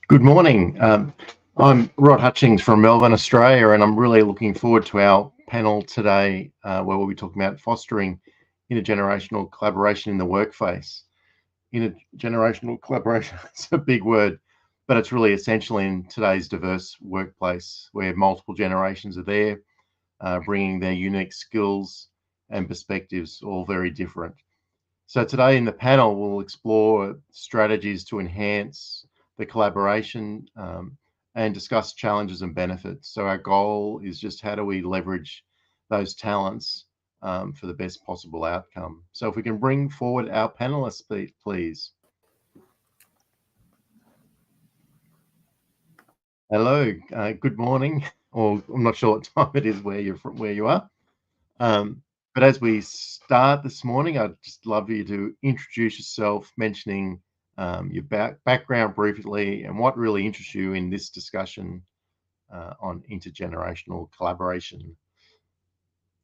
Good morning. I'm Rod Hutchings from Melbourne, Australia, and I'm really looking forward to our panel today where we'll be talking about fostering intergenerational collaboration in the workplace. Intergenerational collaboration, it's a big word, but it's really essential in today's diverse workplace where multiple generations are there, bringing their unique skills and perspectives, all very different. So today in the panel, we'll explore strategies to enhance the collaboration and discuss challenges and benefits. So our goal is just how do we leverage those talents for the best possible outcome. So if we can bring forward our panelists, please. Hello, good morning, or I'm not sure what time it is where you are. But as we start this morning, I'd just love you to introduce yourself, mentioning your background briefly and what really interests you in this discussion on intergenerational collaboration.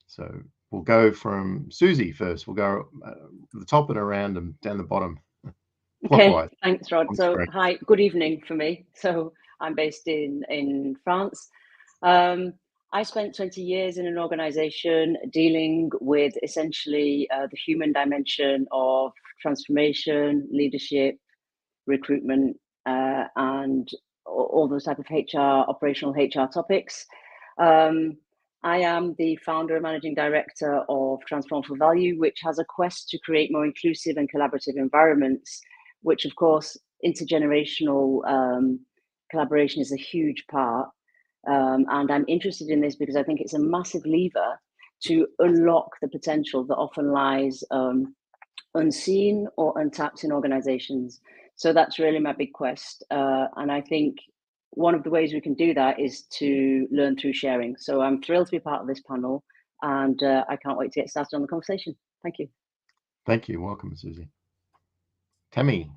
So we'll go from Susie first. We'll go to the top and around and down the bottom. Okay, thanks, Rod. So hi, good evening for me. So I'm based in France. I spent 20 years in an organization dealing with essentially the human dimension of transformation, leadership, recruitment, and all those type of HR, operational HR topics. I am the founder and managing director of Transform for Value, which has a quest to create more inclusive and collaborative environments, which of course, intergenerational collaboration is a huge part. And I'm interested in this because I think it's a massive lever to unlock the potential that often lies unseen or untapped in organizations. So that's really my big quest. And I think one of the ways we can do that is to learn through sharing. So I'm thrilled to be part of this panel, and I can't wait to get started on the conversation. Thank you. Thank you. Welcome, Susie. Tammy.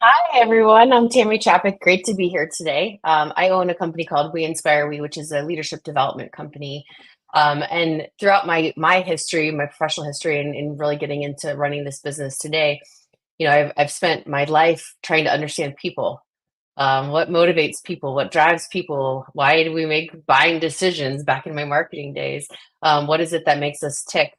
Hi, everyone. I'm Tammy Chapik. Great to be here today. I own a company called We Inspire We, which is a leadership development company. And throughout my history, my professional history, and really getting into running this business today, you know, I've spent my life trying to understand people. What motivates people? What drives people? Why do we make buying decisions back in my marketing days? What is it that makes us tick?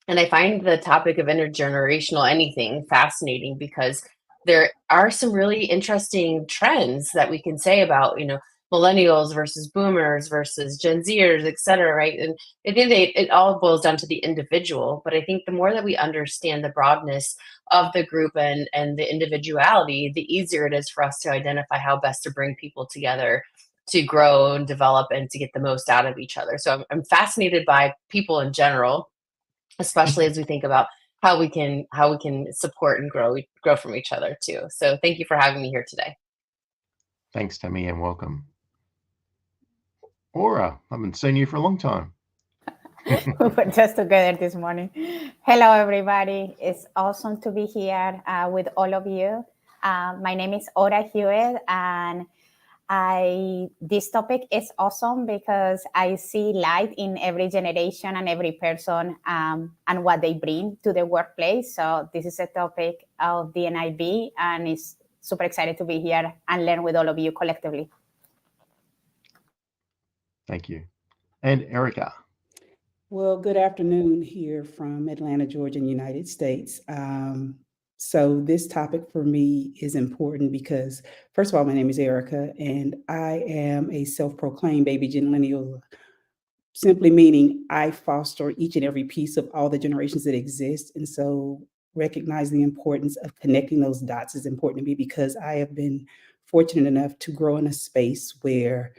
And I find the topic of intergenerational anything fascinating because there are some really interesting trends that we can say about, you know, millennials versus boomers versus Gen Zers, et cetera, right? And at the end of the day, it all boils down to the individual. But I think the more that we understand the broadness of the group and the individuality, the easier it is for us to identify how best to bring people together to grow and develop and to get the most out of each other. So I'm fascinated by people in general, especially as we think about how we can support and grow from each other too. So thank you for having me here today. Thanks, Tammy, and welcome. Aura, I haven't seen you for a long time. We were just together this morning. Hello, everybody. It's awesome to be here with all of you. My name is Aura Hewitt, and This topic is awesome because I see light in every generation and every person and what they bring to the workplace. So this is a topic of the NIB, and it's super excited to be here and learn with all of you collectively. Thank you. And Erica. Well, good afternoon here from Atlanta, Georgia, in the United States. So this topic for me is important because, first of all, my name is Erica, and I am a self-proclaimed baby genillennial, simply meaning I foster each and every piece of all the generations that exist. And so recognizing the importance of connecting those dots is important to me because I have been fortunate enough to grow in a space where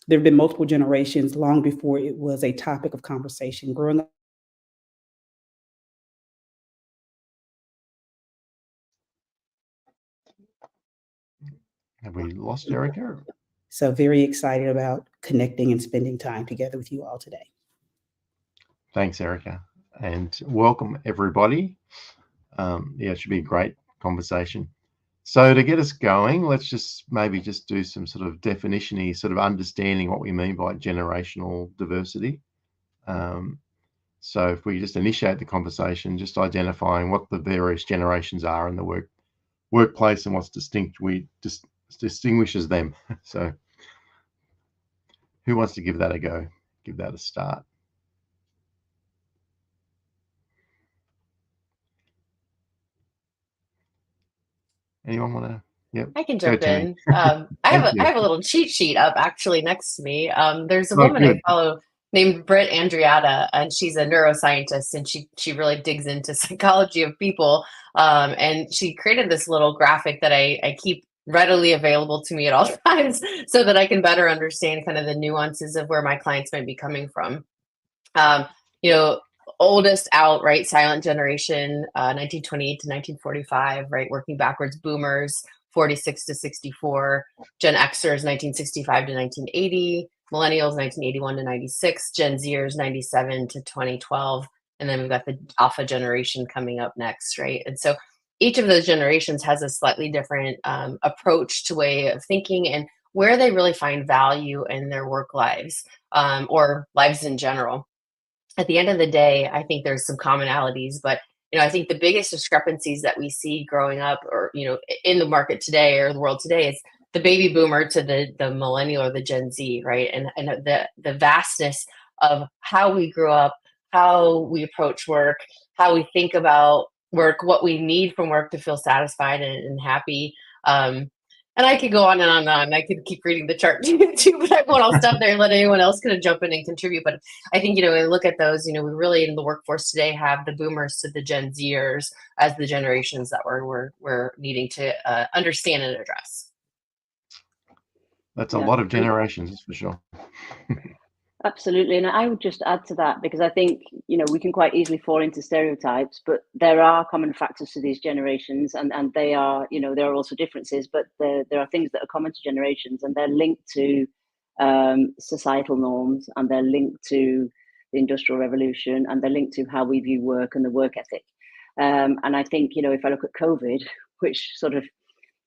there have been multiple generations long before it was a topic of conversation. Growing up. Have we lost Erica? So very excited about connecting and spending time together with you all today. Thanks, Erica. And welcome, everybody. It should be a great conversation. So to get us going, let's maybe do some sort of definition-y, sort of understanding what we mean by generational diversity. So if we just initiate the conversation, just identifying what the various generations are in the workplace and what's distinguishes them. So who wants to give that a go? Give that a start. Anyone want to? Yep. I can jump in. I have a little cheat sheet up actually next to me. There's a woman I follow named Britt Andriata, and she's a neuroscientist, and she really digs into psychology of people. And she created this little graphic that I keep readily available to me at all times so that I can better understand kind of the nuances of where my clients might be coming from. Oldest out, right? Silent generation, 1928 to 1945, right? Working backwards, boomers, 46 to 64, Gen Xers, 1965 to 1980, millennials, 1981 to 96, Gen Zers, 97 to 2012. And then we've got the alpha generation coming up next, right? And so each of those generations has a slightly different approach to way of thinking and where they really find value in their work lives or lives in general. At the end of the day, I think there's some commonalities, but I think the biggest discrepancies that we see growing up or, in the market today or the world today is the baby boomer to the millennial or the Gen Z, right? And the vastness of how we grew up, how we approach work, how we think about work, what we need from work to feel satisfied and happy. And I could go on and on and on. I could keep reading the chart too, but I won't. I'll stop there and let anyone else kind of jump in and contribute. But I think, when we look at those, we really in the workforce today have the boomers to the Gen Zers as the generations that we're needing to understand and address. That's a lot of generations, that's for sure. Absolutely. And I would just add to that because I think, we can quite easily fall into stereotypes, but there are common factors to these generations and they are, there are also differences, but there are things that are common to generations and they're linked to societal norms and they're linked to the Industrial Revolution and they're linked to how we view work and the work ethic. And I think, if I look at COVID, which sort of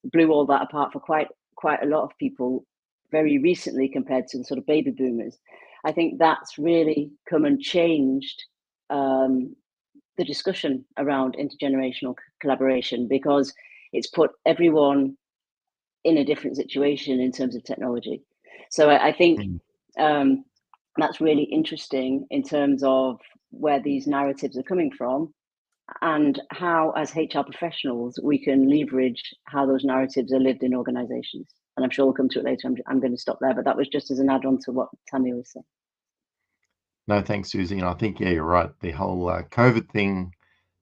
blew all that apart for quite a lot of people very recently compared to the sort of baby boomers, I think that's really come and changed the discussion around intergenerational collaboration because it's put everyone in a different situation in terms of technology. So I think that's really interesting in terms of where these narratives are coming from and how, as HR professionals, we can leverage how those narratives are lived in organizations. And I'm sure we'll come to it later. I'm going to stop there, but that was just as an add-on to what Tammy was saying. No, thanks, Susie. And I think, you're right. The whole COVID thing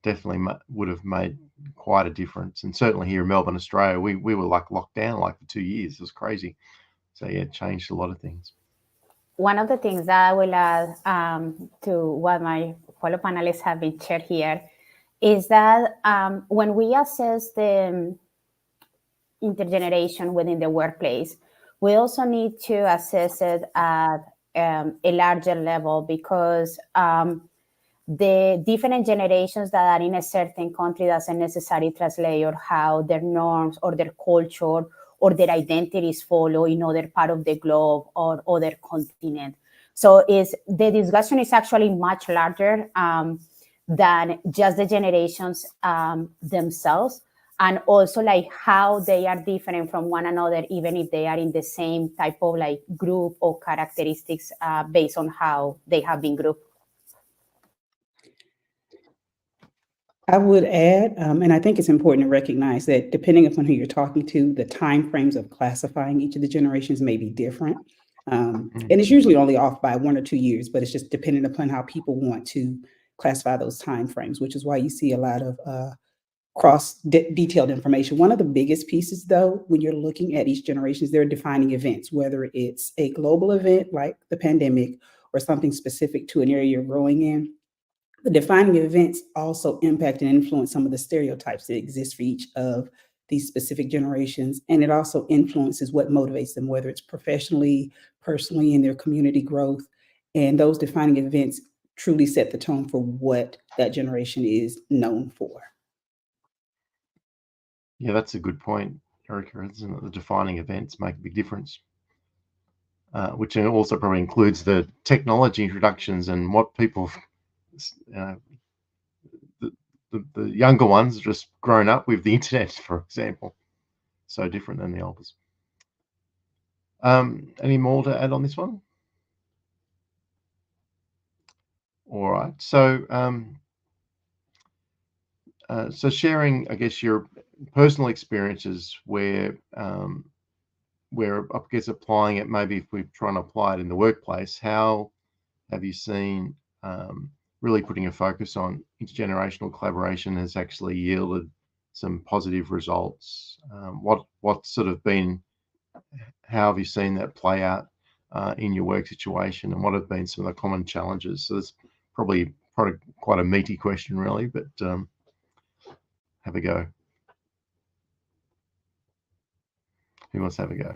definitely would have made quite a difference. And certainly here in Melbourne, Australia, we were like locked down for 2 years. It was crazy. So it changed a lot of things. One of the things that I will add to what my fellow panelists have been shared here is that when we assess the intergeneration within the workplace, we also need to assess it at a larger level because the different generations that are in a certain country doesn't necessarily translate or how their norms or their culture or their identities follow in other part of the globe or other continent. So the discussion is actually much larger than just the generations themselves, and also like how they are different from one another, even if they are in the same type of like group or characteristics based on how they have been grouped. I would add, and I think it's important to recognize that depending upon who you're talking to, the timeframes of classifying each of the generations may be different. And it's usually only off by 1 or 2 years, but it's just dependent upon how people want to classify those timeframes, which is why you see a lot of detailed information. One of the biggest pieces, though, when you're looking at each generation, is they're defining events, whether it's a global event like the pandemic or something specific to an area you're growing in. The defining events also impact and influence some of the stereotypes that exist for each of these specific generations. And it also influences what motivates them, whether it's professionally, personally, in their community growth. And those defining events truly set the tone for what that generation is known for. Yeah, that's a good point, Erica. Isn't it? The defining events make a big difference, which also probably includes the technology introductions and what people, the younger ones, just grown up with the internet, for example. So different than the elders. Any more to add on this one? All right. So, so sharing, I guess, your personal experiences where I guess applying it, maybe if we're trying to apply it in the workplace, how have you seen really putting a focus on intergenerational collaboration has actually yielded some positive results? What's sort of been, how have you seen that play out in your work situation, and what have been some of the common challenges? So it's probably quite a meaty question, really, but have a go. Who wants to have a go?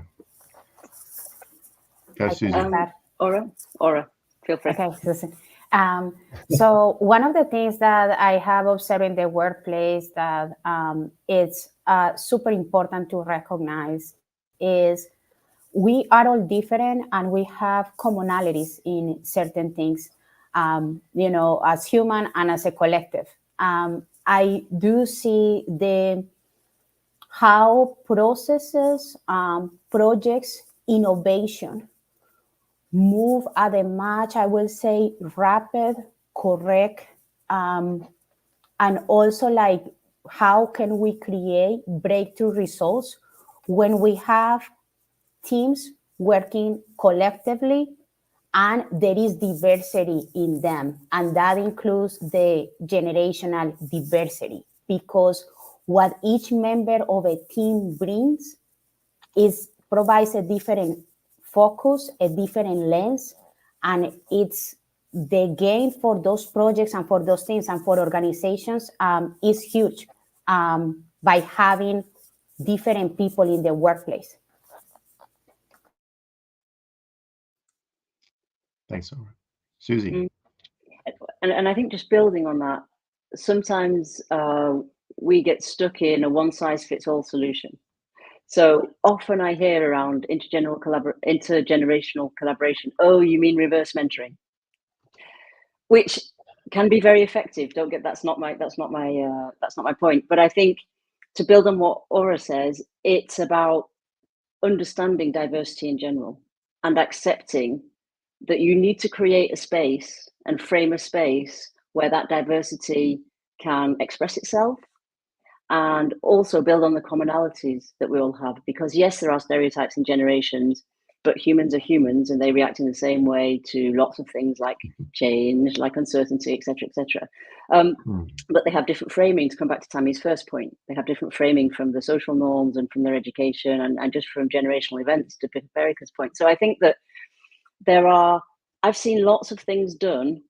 Go, Susie. Aura, feel free. Okay, Susan. So one of the things that I have observed in the workplace that it's super important to recognize is we are all different and we have commonalities in certain things, as human and as a collective. I do see how processes, projects, innovation move at a much, I will say, rapid, correct, and also like how can we create breakthrough results when we have teams working collectively and there is diversity in them, and that includes the generational diversity, because what each member of a team brings provides a different focus, a different lens, and it's the gain for those projects and for those teams and for organizations is huge by having different people in the workplace. Thanks, Susie. And I think just building on that, sometimes we get stuck in a one-size-fits-all solution. So often I hear around intergenerational collaboration, oh, you mean reverse mentoring, which can be very effective. Don't get, that's not my point. But I think to build on what Aura says, it's about understanding diversity in general and accepting that you need to create a space and frame a space where that diversity can express itself, and also build on the commonalities that we all have. Because yes, there are stereotypes in generations, but humans are humans and they react in the same way to lots of things like change, like uncertainty, etc., etc. But they have different framing. To come back to Tammy's first point, they have different framing from the social norms and from their education and just from generational events, to Erica's point. So I think that I've seen lots of things done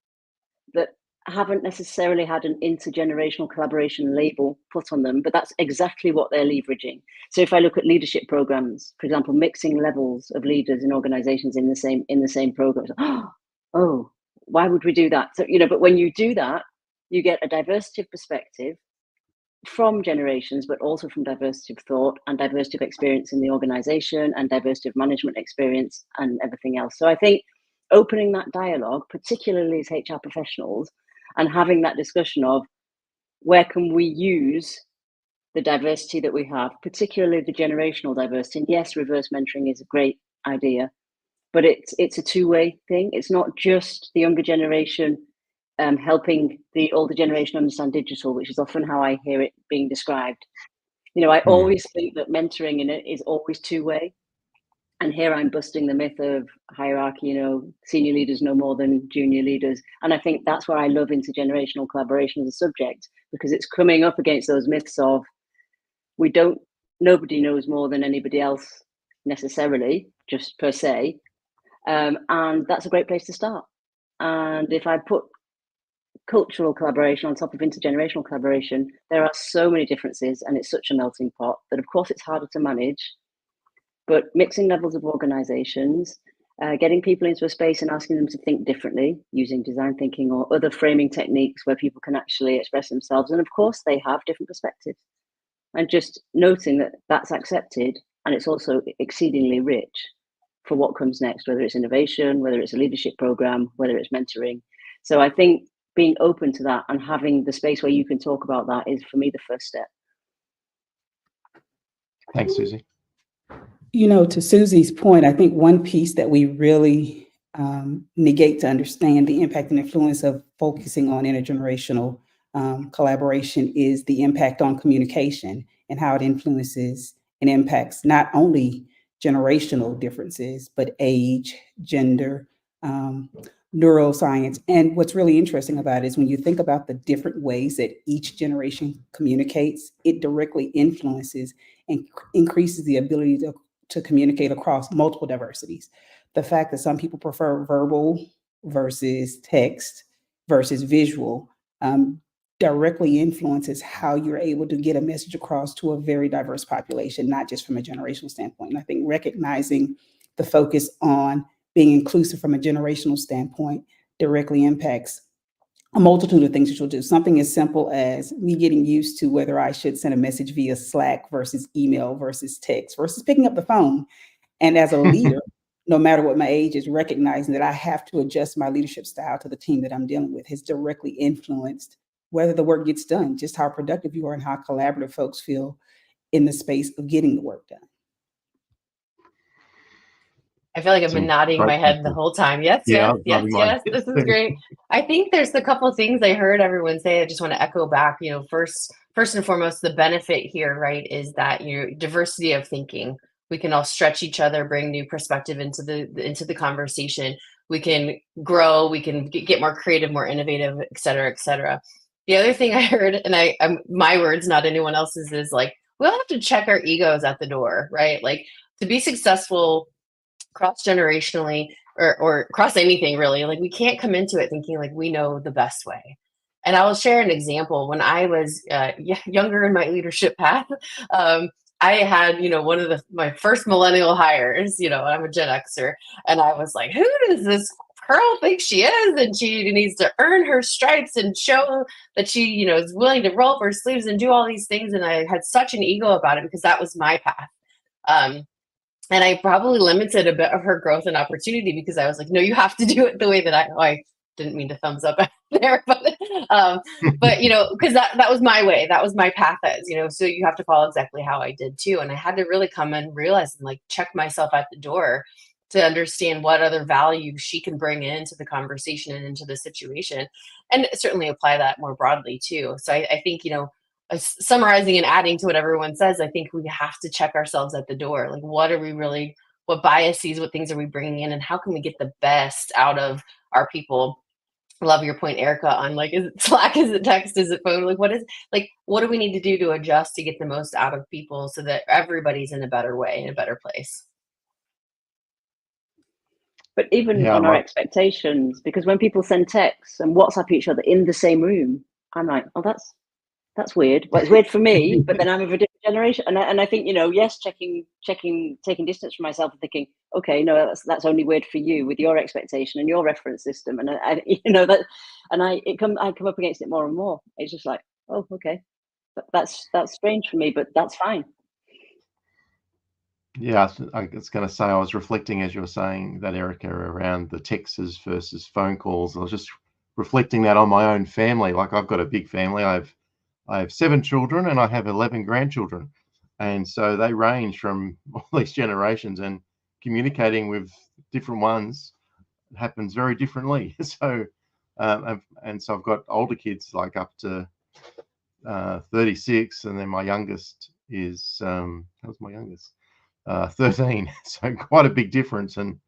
that haven't necessarily had an intergenerational collaboration label put on them, but that's exactly what they're leveraging. So if I look at leadership programs, for example, mixing levels of leaders in organizations in the same program, oh, why would we do that? So, but when you do that, you get a diversity of perspective, from generations, but also from diversity of thought and diversity of experience in the organization and diversity of management experience and everything else. So I think opening that dialogue, particularly as HR professionals, and having that discussion of where can we use the diversity that we have, particularly the generational diversity. And yes, reverse mentoring is a great idea, but it's a two-way thing. It's not just the younger generation helping the older generation understand digital, which is often how I hear it being described. You know, I always think that mentoring in it is always two-way. And here I'm busting the myth of hierarchy, you know, senior leaders know more than junior leaders. And I think that's where I love intergenerational collaboration as a subject, because it's coming up against those myths of nobody knows more than anybody else necessarily, just per se. And that's a great place to start. And if I put cultural collaboration on top of intergenerational collaboration, there are so many differences and it's such a melting pot that of course it's harder to manage, but mixing levels of organizations, getting people into a space and asking them to think differently using design thinking or other framing techniques where people can actually express themselves. And of course they have different perspectives, and just noting that that's accepted. And it's also exceedingly rich for what comes next, whether it's innovation, whether it's a leadership program, whether it's mentoring. So I think being open to that and having the space where you can talk about that is, for me, the first step. Thanks, Susie. You know, to Susie's point, I think one piece that we really negate to understand the impact and influence of focusing on intergenerational collaboration is the impact on communication and how it influences and impacts not only generational differences, but age, gender, neuroscience. And what's really interesting about it is when you think about the different ways that each generation communicates, it directly influences and increases the ability to communicate across multiple diversities. The fact that some people prefer verbal versus text versus visual directly influences how you're able to get a message across to a very diverse population, not just from a generational standpoint. And I think recognizing the focus on being inclusive from a generational standpoint directly impacts a multitude of things that you'll do. Something as simple as me getting used to whether I should send a message via Slack versus email versus text versus picking up the phone. And as a leader, no matter what my age is, recognizing that I have to adjust my leadership style to the team that I'm dealing with has directly influenced whether the work gets done, just how productive you are and how collaborative folks feel in the space of getting the work done. I feel like I've been nodding my head the whole time. Yes, yes, yes, yes. This is great. I think there's a couple of things I heard everyone say. I just want to echo back. You know, first and foremost, the benefit here, right, is that diversity of thinking. We can all stretch each other, bring new perspective into the conversation. We can grow. We can get more creative, more innovative, et cetera, et cetera. The other thing I heard, and I'm my words, not anyone else's, is like we all have to check our egos at the door, right? Like to be successful cross-generationally or across anything really, like we can't come into it thinking like we know the best way. And I will share an example. When I was younger in my leadership path, I had, one of my first millennial hires, I'm a Gen Xer, and I was like, who does this girl think she is? And she needs to earn her stripes and show that she, is willing to roll up her sleeves and do all these things. And I had such an ego about it because that was my path. And I probably limited a bit of her growth and opportunity because I was like, no, you have to do it the way that I didn't mean to thumbs up there, but because that was my way. That was my path, so you have to follow exactly how I did too. And I had to really come and realize and like check myself at the door to understand what other value she can bring into the conversation and into the situation, and certainly apply that more broadly too. So I think, summarizing and adding to what everyone says, I think we have to check ourselves at the door. Like, what biases, what things are we bringing in, and how can we get the best out of our people? I love your point, Erica, on like, is it Slack, is it text, is it phone? Like, what do we need to do to adjust to get the most out of people so that everybody's in a better way, in a better place? But even on our expectations, because when people send texts and WhatsApp each other in the same room, I'm like, oh, that's weird. Well, it's weird for me, but then I'm of a different generation. And I think, yes, taking distance from myself and thinking, okay, no, that's only weird for you with your expectation and your reference system. And I come up against it more and more. It's just like, oh, okay. That's strange for me, but that's fine. Yeah, I was going to say, I was reflecting as you were saying that, Erica, around the texts versus phone calls. I was just reflecting that on my own family. Like, I've got a big family. I have 7 children and I have 11 grandchildren, and so they range from all these generations, and communicating with different ones happens very differently. So, and so I've got older kids, like up to 36, and then my youngest is how's my youngest? 13. So quite a big difference. And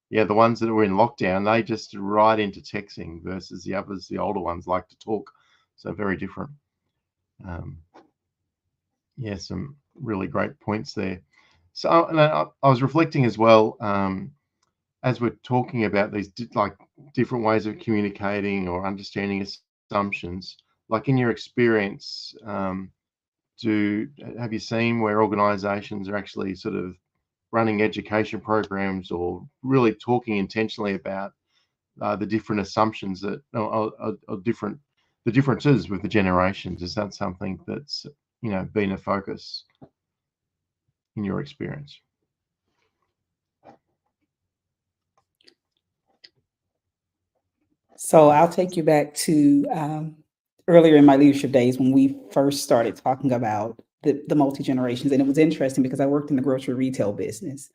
yeah, the ones that were in lockdown, they just right into texting, versus the others, the older ones, like to talk. So very different. Yeah, some really great points there. So, and I was reflecting as well, as we're talking about these different ways of communicating or understanding assumptions. Like, in your experience, have you seen where organisations are actually sort of running education programs or really talking intentionally about the different assumptions that are different, the differences with the generations? Is that something that's been a focus in your experience? So I'll take you back to earlier in my leadership days when we first started talking about the multi-generations. And it was interesting because I worked in the grocery retail business,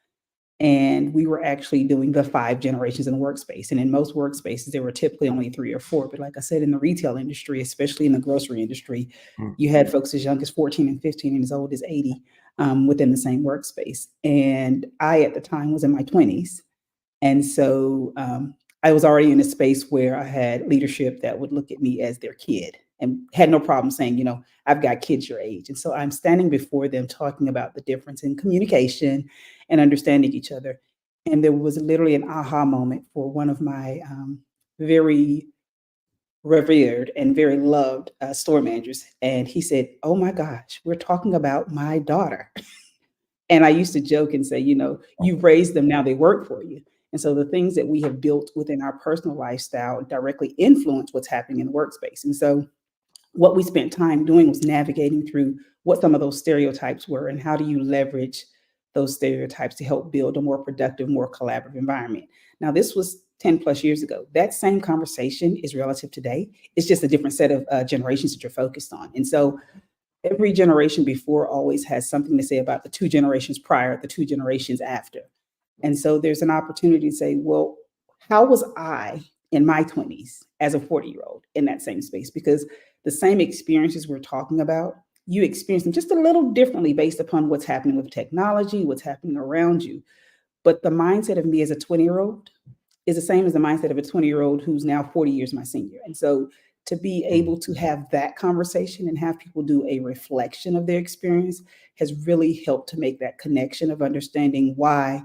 and we were actually doing the 5 generations in the workspace. And in most workspaces, there were typically only 3 or 4. But like I said, in the retail industry, especially in the grocery industry, you had folks as young as 14 and 15 and as old as 80 within the same workspace. And I, at the time, was in my 20s. And so I was already in a space where I had leadership that would look at me as their kid and had no problem saying, I've got kids your age. And so I'm standing before them talking about the difference in communication and understanding each other. And there was literally an aha moment for one of my very revered and very loved store managers. And he said, "Oh my gosh, we're talking about my daughter." And I used to joke and say, you've raised them, now they work for you. And so the things that we have built within our personal lifestyle directly influence what's happening in the workspace. And so what we spent time doing was navigating through what some of those stereotypes were and how do you leverage those stereotypes to help build a more productive, more collaborative environment. Now, this was 10 plus years ago. That same conversation is relative today. It's just a different set of generations that you're focused on. And so every generation before always has something to say about the 2 generations prior, the 2 generations after. And so there's an opportunity to say, well, how was I in my 20s as a 40-year-old in that same space? Because the same experiences we're talking about, you experience them just a little differently based upon what's happening with technology, what's happening around you. But the mindset of me as a 20-year-old is the same as the mindset of a 20-year-old who's now 40 years my senior. And so to be able to have that conversation and have people do a reflection of their experience has really helped to make that connection of understanding why,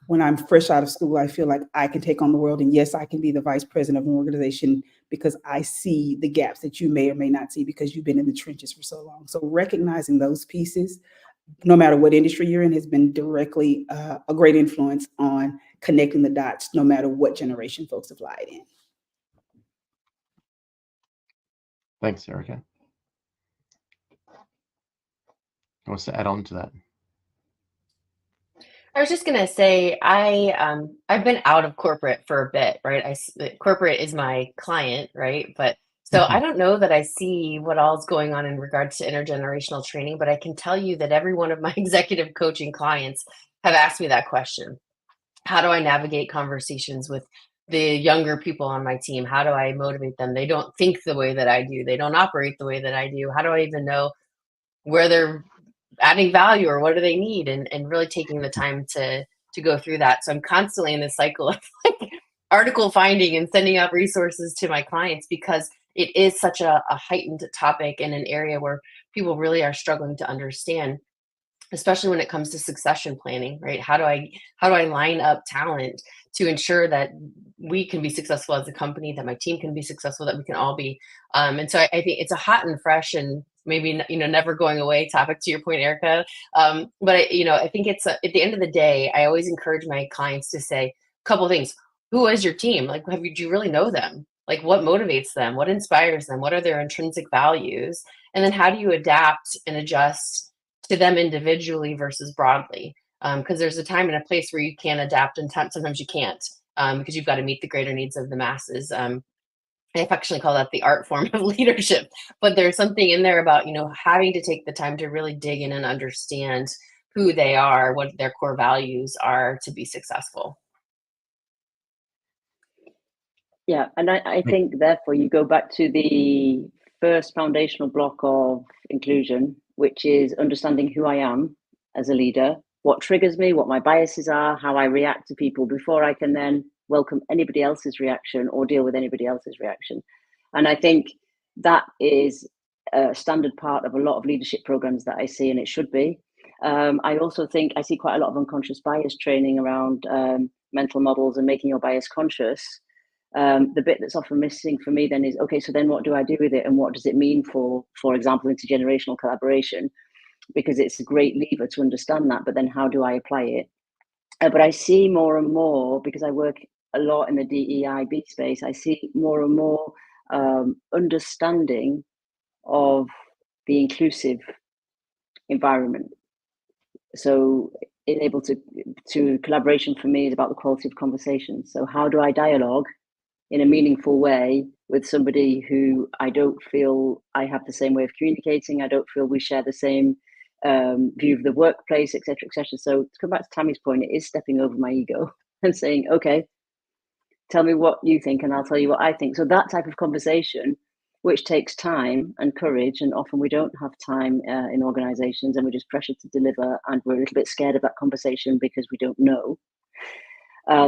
when I'm fresh out of school, I feel like I can take on the world. And yes, I can be the vice president of an organization because I see the gaps that you may or may not see because you've been in the trenches for so long. So recognizing those pieces, no matter what industry you're in, has been directly a great influence on connecting the dots, no matter what generation folks have lied in. Thanks, Erica. Wants to add on to that? I was just gonna say, I've been out of corporate for a bit, right? Corporate is my client, right? But so I don't know that I see what all's going on in regards to intergenerational training, but I can tell you that every one of my executive coaching clients have asked me that question. How do I navigate conversations with the younger people on my team? How do I motivate them? They don't think the way that I do. They don't operate the way that I do. How do I even know where they're adding value or what do they need, and really taking the time to go through that. So I'm constantly in this cycle of like article finding and sending out resources to my clients because it is such a heightened topic in an area where people really are struggling to understand, especially when it comes to succession planning, right? How do I line up talent to ensure that we can be successful as a company, that my team can be successful, that we can all be. And so I think it's a hot and fresh and maybe never going away topic, to your point, Erica. But I think it's at the end of the day, I always encourage my clients to say a couple of things. Who is your team? Like, do you really know them? Like, what motivates them? What inspires them? What are their intrinsic values? And then how do you adapt and adjust to them individually versus broadly? Because there's a time and a place where you can adapt, and sometimes you can't, because you've got to meet the greater needs of the masses. I affectionately call that the art form of leadership, but there's something in there about, having to take the time to really dig in and understand who they are, what their core values are to be successful. Yeah, and I think therefore you go back to the first foundational block of inclusion, which is understanding who I am as a leader, what triggers me, what my biases are, how I react to people before I can then welcome anybody else's reaction or deal with anybody else's reaction. And I think that is a standard part of a lot of leadership programs that I see, and it should be. I also think I see quite a lot of unconscious bias training around mental models and making your bias conscious. The bit that's often missing for me then is, okay, so then what do I do with it, and what does it mean for example, intergenerational collaboration? Because it's a great lever to understand that, but then how do I apply it? But I see more and more, because I work a lot in the DEIB space, I see more and more understanding of the inclusive environment. So able to collaboration for me is about the quality of conversation. So how do I dialogue in a meaningful way with somebody who I don't feel I have the same way of communicating, I don't feel we share the same view of the workplace, etc., etc. So to come back to Tammy's point, it is stepping over my ego and saying, okay, tell me what you think and I'll tell you what I think. So that type of conversation, which takes time and courage, and often we don't have time in organizations, and we're just pressured to deliver, and we're a little bit scared of that conversation because we don't know.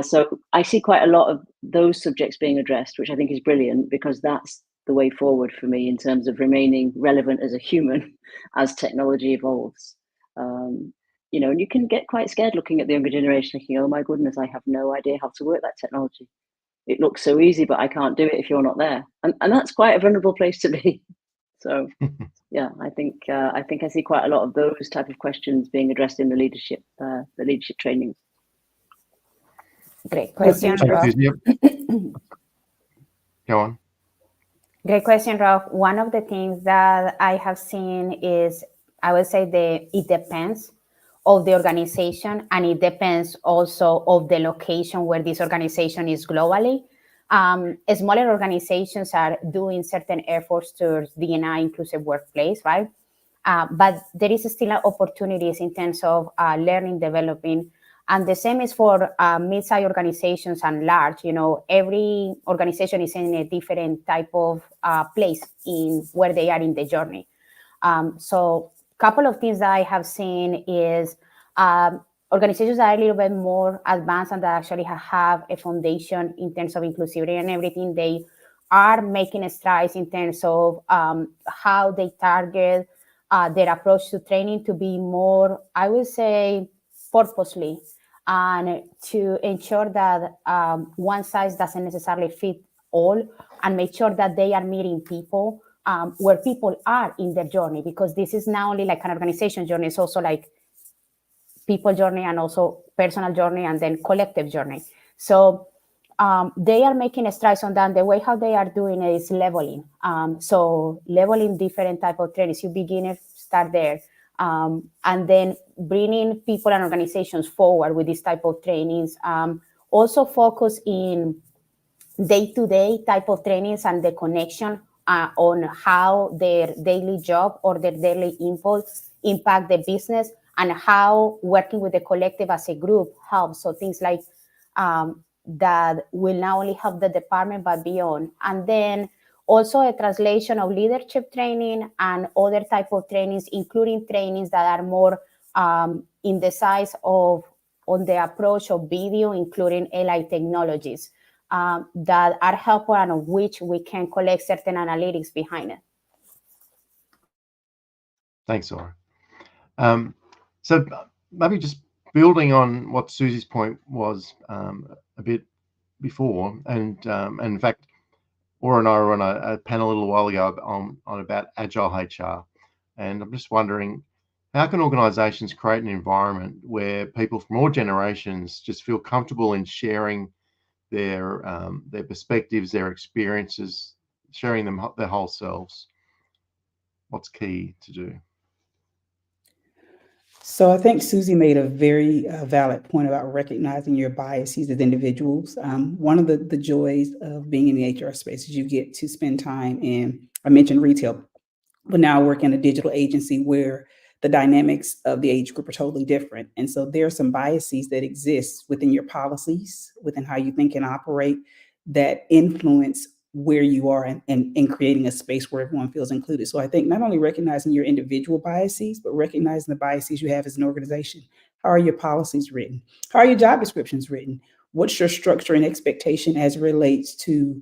So I see quite a lot of those subjects being addressed, which I think is brilliant, because that's the way forward for me in terms of remaining relevant as a human as technology evolves. And you can get quite scared looking at the younger generation thinking, oh my goodness, I have no idea how to work that technology. It looks so easy, but I can't do it if you're not there. And that's quite a vulnerable place to be. So yeah, I think I see quite a lot of those type of questions being addressed in the leadership trainings. Great question, Rob. Go on. Great question, Rob. One of the things that I have seen is, I would say it depends of the organization, and it depends also of the location where this organization is globally. Smaller organizations are doing certain efforts towards D&I inclusive workplace, right? But there is still opportunities in terms of learning, developing. And the same is for mid-sized organizations and large. Every organization is in a different type of place in where they are in the journey. So a couple of things that I have seen is organizations that are a little bit more advanced and that actually have a foundation in terms of inclusivity and everything. They are making strides in terms of how they target their approach to training to be more, I would say, purposely, and to ensure that one size doesn't necessarily fit all, and make sure that they are meeting people where people are in their journey, because this is not only like an organization journey, it's also like people journey and also personal journey and then collective journey. So they are making strides on that. The way how they are doing it is leveling. So leveling different type of trainings. You beginners start there. And then bringing people and organizations forward with this type of trainings. Also focus in day-to-day type of trainings and the connection on how their daily job or their daily impulse impact the business, and how working with the collective as a group helps. So things like that will not only help the department but beyond. And then also a translation of leadership training and other type of trainings, including trainings that are more in the size of on the approach of video, including AI technologies that are helpful and of which we can collect certain analytics behind it. Thanks, Zora. So maybe just building on what Susie's point was a bit before, and in fact, Ora and I were on a panel a little while ago on about agile HR, and I'm just wondering, how can organizations create an environment where people from all generations just feel comfortable in sharing their perspectives, their experiences, sharing them their whole selves? What's key to do? So I think Susie made a very valid point about recognizing your biases as individuals. One of the joys of being in the HR space is you get to spend time in, I mentioned retail, but now I work in a digital agency where the dynamics of the age group are totally different. And so there are some biases that exist within your policies, within how you think and operate, that influence where you are and creating a space where everyone feels included. So I think not only recognizing your individual biases, but recognizing the biases you have as an organization. How are your policies written? How are your job descriptions written? What's your structure and expectation as it relates to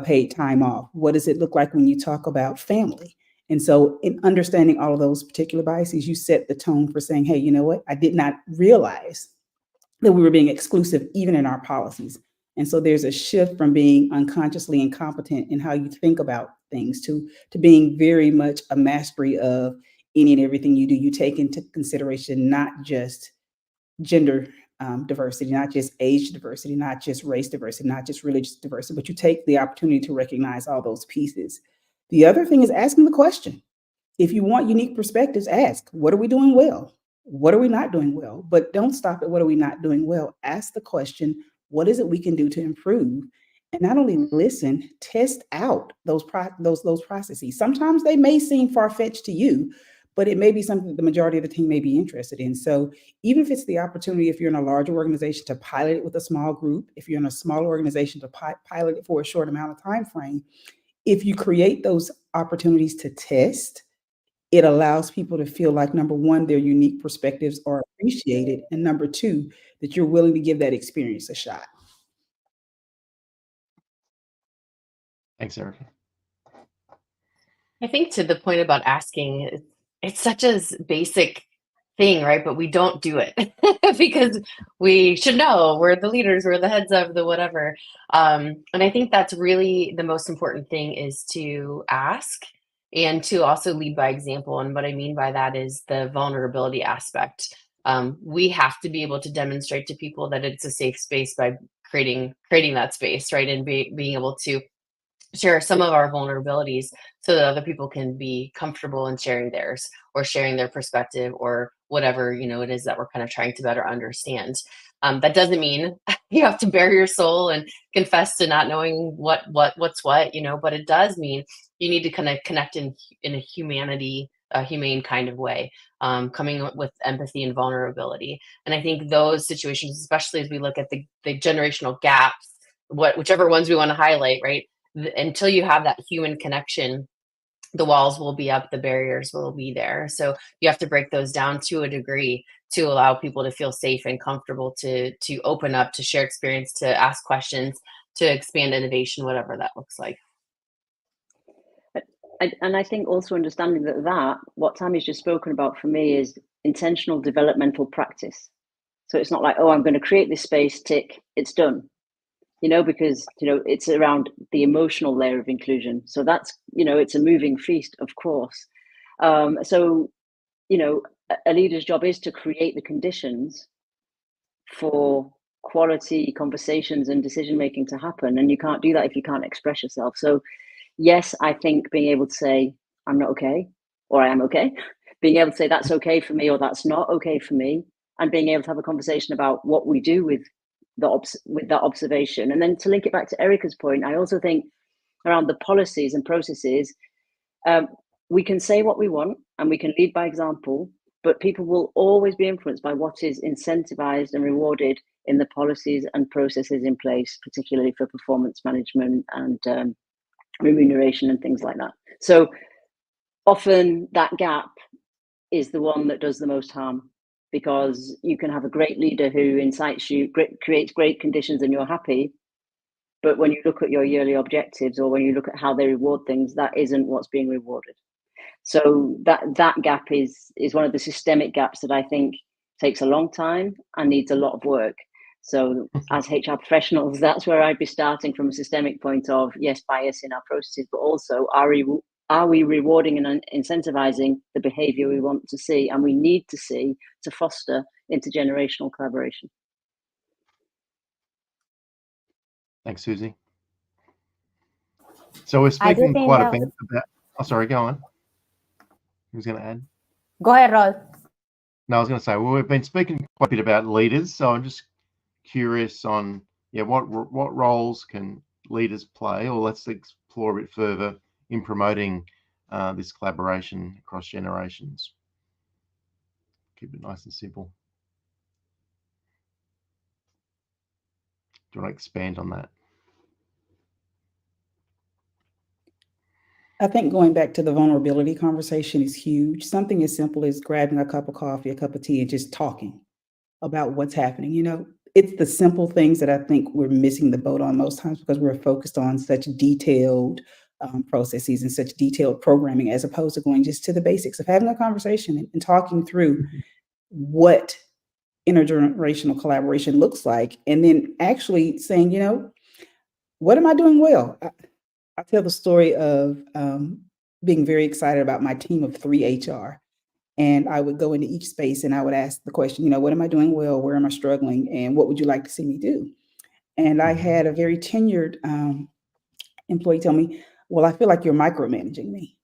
paid time off? What does it look like when you talk about family? And so in understanding all of those particular biases, you set the tone for saying, hey, you know what? I did not realize that we were being exclusive even in our policies. And so there's a shift from being unconsciously incompetent in how you think about things to being very much a mastery of any and everything you do. You take into consideration not just gender diversity, not just age diversity, not just race diversity, not just religious diversity, but you take the opportunity to recognize all those pieces. The other thing is asking the question. If you want unique perspectives, ask, what are we doing well? What are we not doing well? But don't stop at what are we not doing well? Ask the question, what is it we can do to improve? And not only listen, test out those processes. Sometimes they may seem far-fetched to you, but it may be something that the majority of the team may be interested in. So even if it's the opportunity, if you're in a larger organization, to pilot it with a small group, if you're in a smaller organization, to pilot it for a short amount of time frame, if you create those opportunities to test, it allows people to feel like, number one, their unique perspectives are appreciated, and number two, that you're willing to give that experience a shot. Thanks, Erica. I think to the point about asking, it's such a basic thing, right? But we don't do it because we should know we're the leaders, we're the heads of the whatever. And I think that's really the most important thing, is to ask and to also lead by example. And what I mean by that is the vulnerability aspect. We have to be able to demonstrate to people that it's a safe space by creating that space, right? And being able to share some of our vulnerabilities so that other people can be comfortable in sharing theirs, or sharing their perspective, or whatever, it is that we're kind of trying to better understand. That doesn't mean you have to bare your soul and confess to not knowing what's what, but it does mean you need to kind of connect in a humane kind of way, coming with empathy and vulnerability. And I think those situations, especially as we look at the generational gaps, whichever ones we want to highlight, right? Until you have that human connection, the walls will be up, the barriers will be there. So you have to break those down to a degree to allow people to feel safe and comfortable to open up, to share experience, to ask questions, to expand innovation, whatever that looks like. And I think also understanding that what Tammy's just spoken about for me is intentional developmental practice. So it's not like, oh, I'm going to create this space, tick, it's done. Because, it's around the emotional layer of inclusion. So that's, it's a moving feast, of course. So, a leader's job is to create the conditions for quality conversations and decision-making to happen. And you can't do that if you can't express yourself. So yes, I think being able to say, I'm not okay, or I am okay, being able to say that's okay for me, or that's not okay for me, and being able to have a conversation about what we do with that observation. And then to link it back to Erica's point, I also think around the policies and processes, we can say what we want and we can lead by example, but people will always be influenced by what is incentivized and rewarded in the policies and processes in place, particularly for performance management and remuneration and things like that. So often that gap is the one that does the most harm, because you can have a great leader who incites you, creates great conditions, and you're happy. But when you look at your yearly objectives, or when you look at how they reward things, that isn't what's being rewarded. So that gap is one of the systemic gaps that I think takes a long time and needs a lot of work. So as HR professionals, that's where I'd be starting, from a systemic point of, yes, bias in our processes, but also are we rewarding and incentivizing the behavior we want to see and we need to see to foster intergenerational collaboration? Thanks, Susie. So we're speaking quite a bit about. Oh, sorry, go on. Who's going to add? Go ahead, Rod. No, I was going to say, well, we've been speaking quite a bit about leaders, so I'm just curious on, what roles can leaders play, or let's explore a bit further in promoting this collaboration across generations. Keep it nice and simple. Do you want to expand on that? I think going back to the vulnerability conversation is huge. Something as simple as grabbing a cup of coffee, a cup of tea, and just talking about what's happening. It's the simple things that I think we're missing the boat on most times because we're focused on such detailed processes and such detailed programming, as opposed to going just to the basics of having a conversation and talking through what intergenerational collaboration looks like, and then actually saying, what am I doing well? I tell the story of being very excited about my team of 3 HR. And I would go into each space and I would ask the question, what am I doing well? Where am I struggling? And what would you like to see me do? And I had a very tenured employee tell me, well, I feel like you're micromanaging me.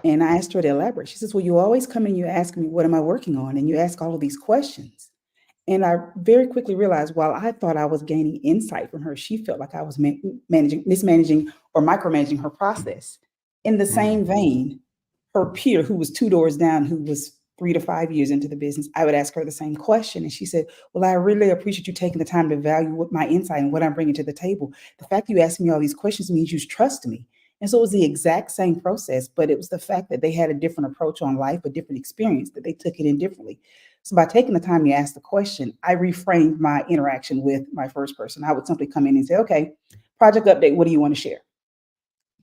And I asked her to elaborate. She says, well, you always come and you ask me, what am I working on? And you ask all of these questions. And I very quickly realized, while I thought I was gaining insight from her, she felt like I was mismanaging or micromanaging her process. In the same vein, her peer, who was 2 doors down, who was 3 to 5 years into the business, I would ask her the same question. And she said, well, I really appreciate you taking the time to value what my insight and what I'm bringing to the table. The fact you asked me all these questions means you trust me. And so it was the exact same process, but it was the fact that they had a different approach on life, a different experience, that they took it in differently. So by taking the time to ask the question, I reframed my interaction with my first person. I would simply come in and say, okay, project update, what do you want to share?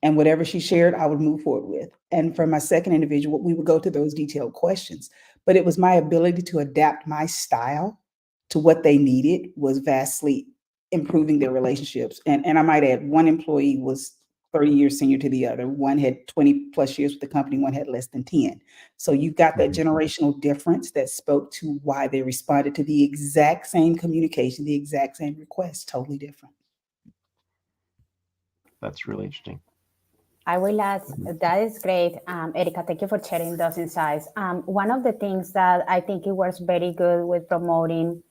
And whatever she shared, I would move forward with. And for my second individual, we would go to those detailed questions. But it was my ability to adapt my style to what they needed was vastly improving their relationships. And I might add, one employee was 30 years senior to the other. One had 20 plus years with the company, one had less than 10. So you've got that generational difference that spoke to why they responded to the exact same communication, the exact same request, totally different. That's really interesting. I will add, that is great. Erica, thank you for sharing those insights. One of the things that I think it works very good with promoting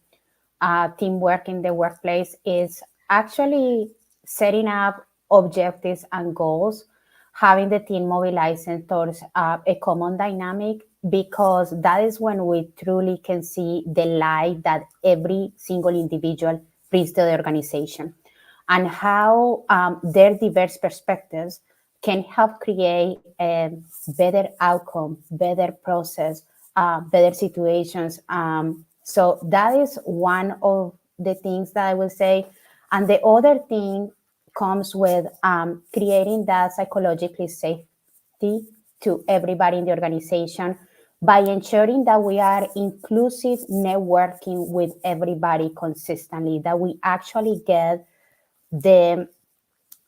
teamwork in the workplace is actually setting up objectives and goals, having the team mobilizing towards a common dynamic, because that is when we truly can see the light that every single individual brings to the organization, and how their diverse perspectives can help create a better outcome, better process, better situations. So that is one of the things that I will say. And the other thing comes with creating that psychologically safety to everybody in the organization by ensuring that we are inclusive networking with everybody consistently, that we actually get the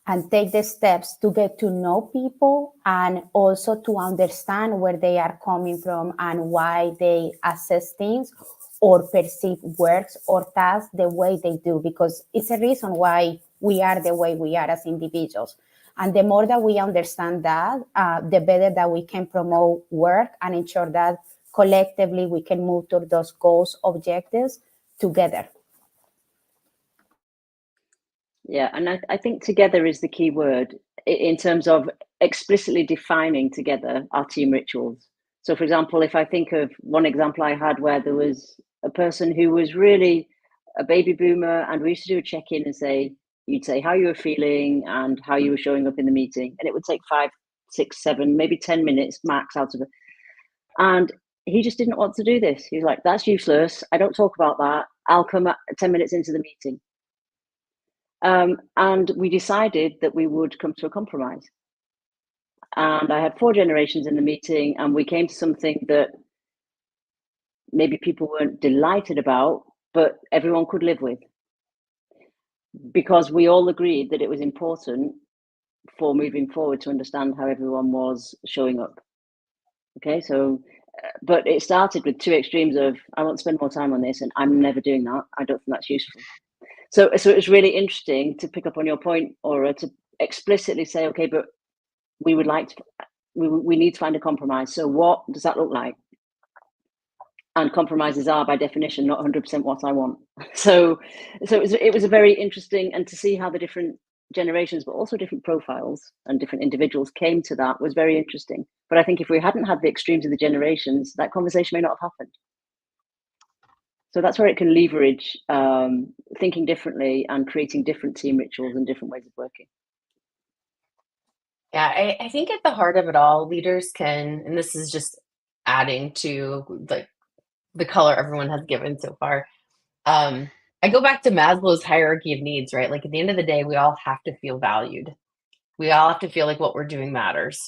and take the steps to get to know people and also to understand where they are coming from and why they assess things or perceive works or tasks the way they do, because it's a reason why we are the way we are as individuals. And the more that we understand that, the better that we can promote work and ensure that collectively we can move toward those goals, objectives together. Yeah, and I think together is the key word in terms of explicitly defining together our team rituals. So, for example, if I think of one example I had where there was a person who was really a baby boomer, and we used to do a check-in and you'd say how you were feeling and how you were showing up in the meeting. And it would take 5, 6, 7, maybe 10 minutes max out of it. And he just didn't want to do this. He was like, that's useless. I don't talk about that. I'll come 10 minutes into the meeting. And we decided that we would come to a compromise. And I had 4 generations in the meeting, and we came to something that maybe people weren't delighted about, but everyone could live with, because we all agreed that it was important for moving forward to understand how everyone was showing up. Okay, so, but it started with 2 extremes of, I want to spend more time on this, and I'm never doing that. I don't think that's useful. So it was really interesting to pick up on your point, Aura, to explicitly say, okay, but we would like to, we need to find a compromise. So what does that look like? And compromises are, by definition, not 100% what I want. So it was a very interesting, and to see how the different generations, but also different profiles and different individuals came to that was very interesting. But I think if we hadn't had the extremes of the generations, that conversation may not have happened. So that's where it can leverage thinking differently and creating different team rituals and different ways of working. Yeah, I think at the heart of it all, leaders can, and this is just adding to like the color everyone has given so far. I go back to Maslow's hierarchy of needs, right? Like at the end of the day, we all have to feel valued. We all have to feel like what we're doing matters.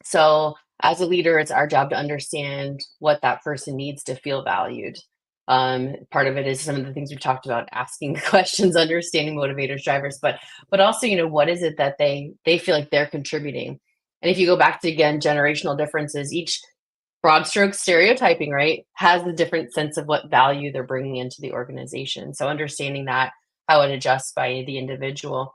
So as a leader, it's our job to understand what that person needs to feel valued. Part of it is some of the things we've talked about, asking questions, understanding motivators, drivers, but also, you know, what is it that they feel like they're contributing? And if you go back to, again, generational differences, each broad stroke stereotyping, right, has a different sense of what value they're bringing into the organization. So understanding that, how it adjusts by the individual,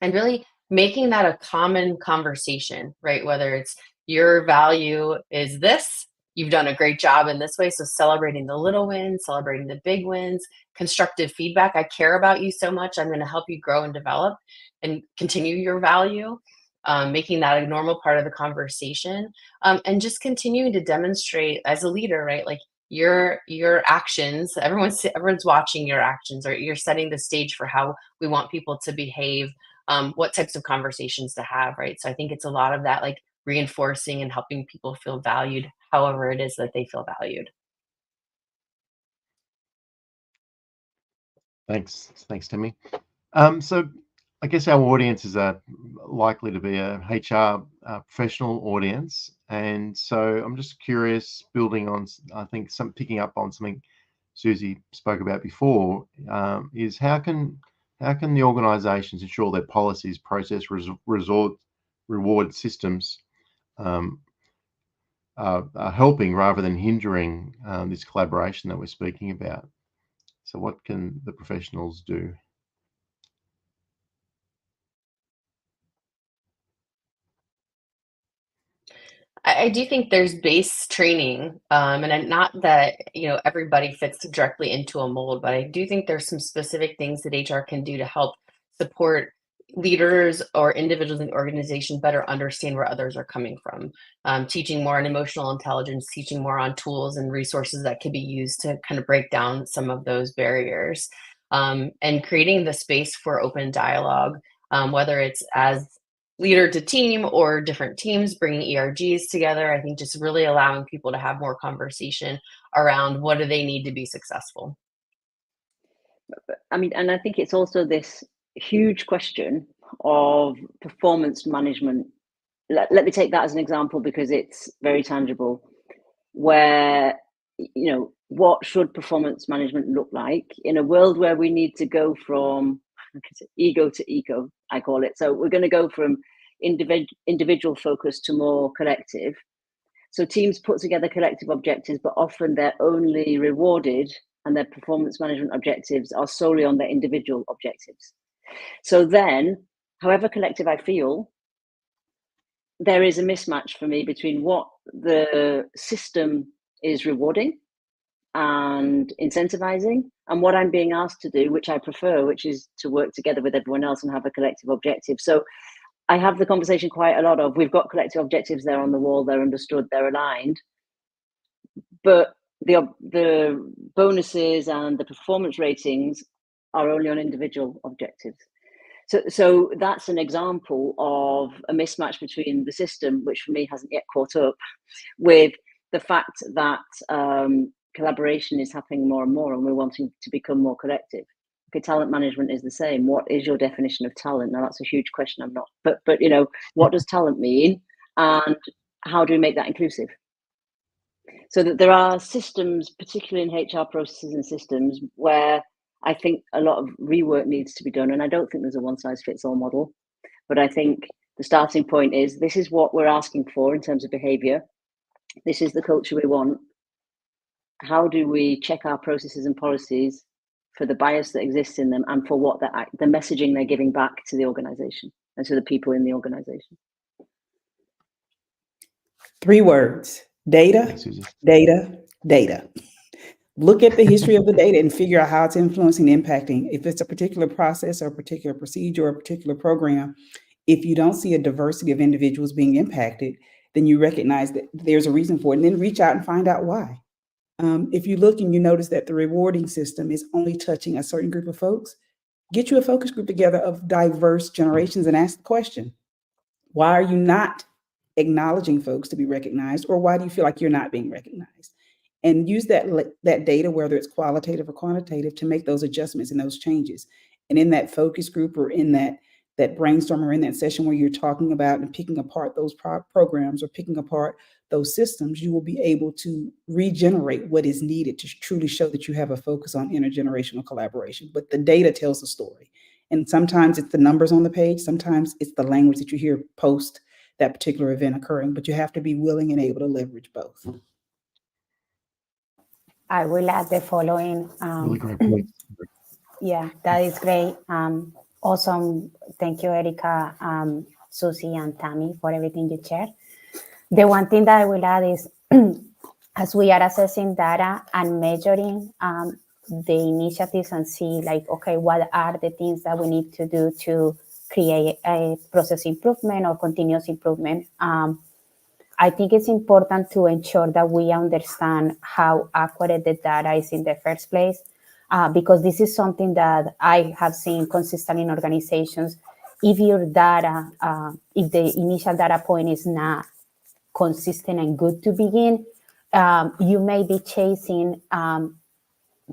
and really making that a common conversation, right? Whether it's your value is this, you've done a great job in this way. So celebrating the little wins, celebrating the big wins, constructive feedback. I care about you so much. I'm going to help you grow and develop and continue your value. Making that a normal part of the conversation, and just continuing to demonstrate as a leader, right? Like your actions, everyone's watching your actions, or you're setting the stage for how we want people to behave, what types of conversations to have, right? So I think it's a lot of that, like reinforcing and helping people feel valued, however it is that they feel valued. Thanks, Timmy. So I guess our audiences are likely to be a HR professional audience, and so I'm just curious, building on, I think, picking up on something Susie spoke about before, is how can the organisations ensure their policies, process, reward systems are helping rather than hindering this collaboration that we're speaking about? So what can the professionals do? I do think there's base training, and not that, you know, everybody fits directly into a mold, but I do think there's some specific things that HR can do to help support leaders or individuals in the organization better understand where others are coming from. Teaching more on emotional intelligence, teaching more on tools and resources that can be used to kind of break down some of those barriers, and creating the space for open dialogue, whether it's as leader to team or different teams bringing ERGs together. I think just really allowing people to have more conversation around what do they need to be successful. I mean, and I think it's also this huge question of performance management. Let me take that as an example because it's very tangible, where, you know, what should performance management look like in a world where we need to go from ego to eco, I call it. So we're going to go from individual focus to more collective. So teams put together collective objectives, but often they're only rewarded, and their performance management objectives are solely on their individual objectives. So then, however collective I feel, there is a mismatch for me between what the system is rewarding and incentivizing, and what I'm being asked to do, which I prefer, which is to work together with everyone else and have a collective objective. So I have the conversation quite a lot of, we've got collective objectives there on the wall, they're understood, they're aligned, but the bonuses and the performance ratings are only on individual objectives. So that's an example of a mismatch between the system, which for me hasn't yet caught up with the fact that collaboration is happening more and more, and we're wanting to become more collective. Okay, talent management is the same. What is your definition of talent? Now that's a huge question. I'm not, but you know, what does talent mean, and how do we make that inclusive? So that there are systems, particularly in HR processes and systems, where I think a lot of rework needs to be done. And I don't think there's a one size fits all model, but I think the starting point is, this is what we're asking for in terms of behavior. This is the culture we want. How do we check our processes and policies for the bias that exists in them and for what the messaging they're giving back to the organization and to the people in the organization. 3 words: data, data, data. Look at the history of the data and figure out how it's influencing and impacting. If it's a particular process or a particular procedure or a particular program, if you don't see a diversity of individuals being impacted, then you recognize that there's a reason for it, and then reach out and find out why. If you look and you notice that the rewarding system is only touching a certain group of folks, get you a focus group together of diverse generations and ask the question, why are you not acknowledging folks to be recognized, or why do you feel like you're not being recognized? And use that data, whether it's qualitative or quantitative, to make those adjustments and those changes. And in that focus group or in that brainstorm or in that session where you're talking about and picking apart those programs or picking apart those systems, you will be able to regenerate what is needed to truly show that you have a focus on intergenerational collaboration. But the data tells the story. And sometimes it's the numbers on the page. Sometimes it's the language that you hear post that particular event occurring, but you have to be willing and able to leverage both. I will add the following. Really great point. Yeah, that is great. Awesome. Thank you, Erica, Susie, and Tammy for everything you shared. The one thing that I will add is as we are assessing data and measuring the initiatives and see like, okay, what are the things that we need to do to create a process improvement or continuous improvement? I think it's important to ensure that we understand how accurate the data is in the first place, because this is something that I have seen consistently in organizations. If your data, if the initial data point is not consistent and good to begin, you may be chasing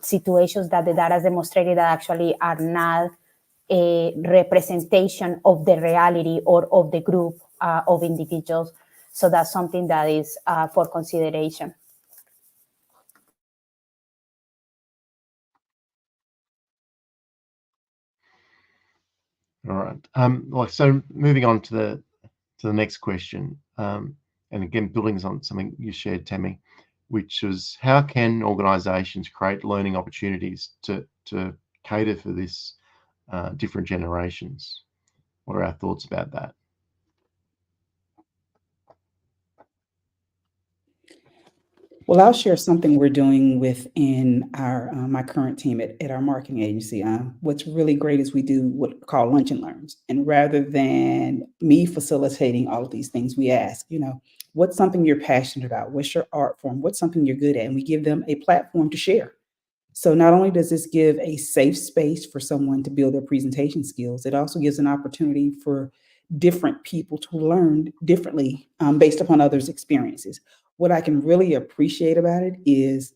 situations that the data has demonstrated that actually are not a representation of the reality or of the group of individuals. So that's something that is for consideration. All right. So moving on to the next question, and again, building on something you shared, Tammy, which was how can organisations create learning opportunities to cater for this different generations? What are our thoughts about that? Well, I'll share something we're doing within our my current team at our marketing agency. What's really great is we do what we call lunch and learns. And rather than me facilitating all of these things, we ask, what's something you're passionate about? What's your art form? What's something you're good at? And we give them a platform to share. So not only does this give a safe space for someone to build their presentation skills, it also gives an opportunity for different people to learn differently based upon others' experiences. What I can really appreciate about it is